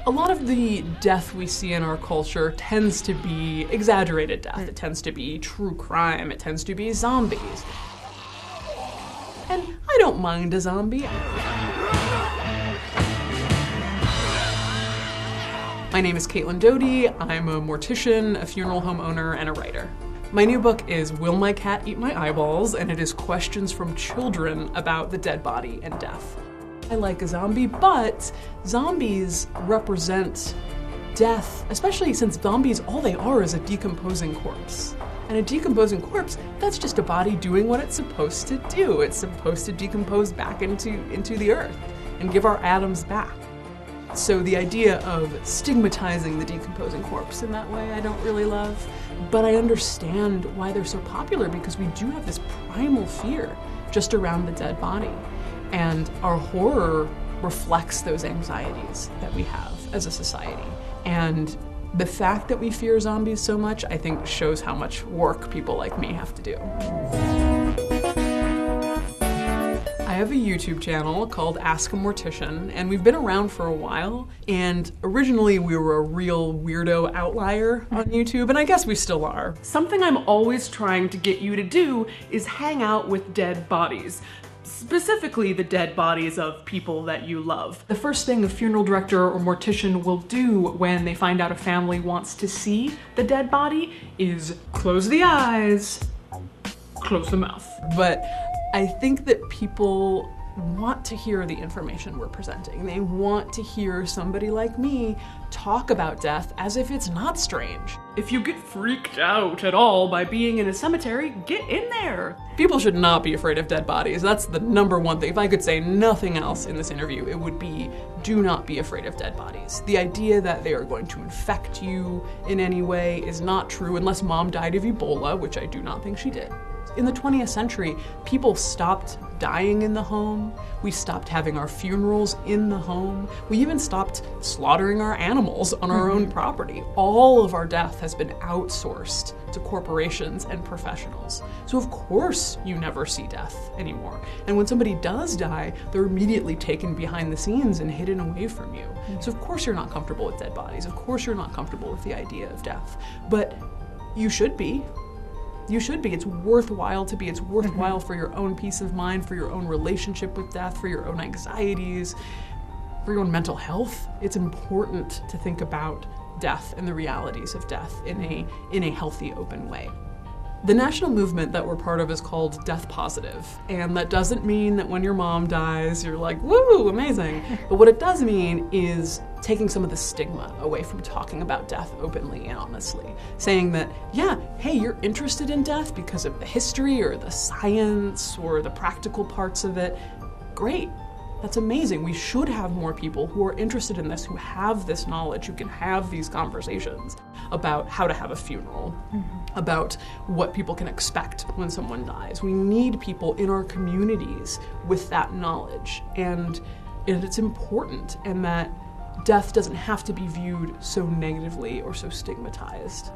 A lot of the death we see in our culture tends to be exaggerated death. It tends to be true crime. It tends to be zombies. And I don't mind a zombie. My name is Caitlin Doughty. I'm a mortician, a funeral home owner, and a writer. My new book is Will My Cat Eat My Eyeballs? And it is questions from children about the dead body and death. I like a zombie, but zombies represent death, especially since zombies, all they are is a decomposing corpse. And a decomposing corpse, that's just a body doing what it's supposed to do. It's supposed to decompose back into the earth and give our atoms back. So the idea of stigmatizing the decomposing corpse in that way I don't really love, but I understand why they're so popular, because we do have this primal fear just around the dead body. And our horror reflects those anxieties that we have as a society. And the fact that we fear zombies so much, I think, shows how much work people like me have to do. I have a YouTube channel called Ask a Mortician, and we've been around for a while. And originally we were a real weirdo outlier on YouTube, and I guess we still are. Something I'm always trying to get you to do is hang out with dead bodies. Specifically the dead bodies of people that you love. The first thing a funeral director or mortician will do when they find out a family wants to see the dead body is close the eyes, close the mouth. But I think that people want to hear the information we're presenting. They want to hear somebody like me talk about death as if it's not strange. If you get freaked out at all by being in a cemetery, get in there. People should not be afraid of dead bodies. That's the number one thing. If I could say nothing else in this interview, it would be, do not be afraid of dead bodies. The idea that they are going to infect you in any way is not true unless mom died of Ebola, which I do not think she did. In the 20th century, people stopped dying in the home. We stopped having our funerals in the home. We even stopped slaughtering our animals on our own property. All of our death has been outsourced to corporations and professionals. So of course you never see death anymore. And when somebody does die, they're immediately taken behind the scenes and hidden away from you. So of course you're not comfortable with dead bodies. Of course you're not comfortable with the idea of death. But you should be. You should be. It's worthwhile to be. It's worthwhile for your own peace of mind, for your own relationship with death, for your own anxieties, for your own mental health. It's important to think about death and the realities of death in a healthy, open way. The national movement that we're part of is called Death Positive, and that doesn't mean that when your mom dies, you're like, woo, amazing. But what it does mean is taking some of the stigma away from talking about death openly and honestly. Saying that, yeah, hey, you're interested in death because of the history or the science or the practical parts of it. Great. That's amazing. We should have more people who are interested in this, who have this knowledge, who can have these conversations about how to have a funeral, about what people can expect when someone dies. We need people in our communities with that knowledge, and it's important, and that death doesn't have to be viewed so negatively or so stigmatized.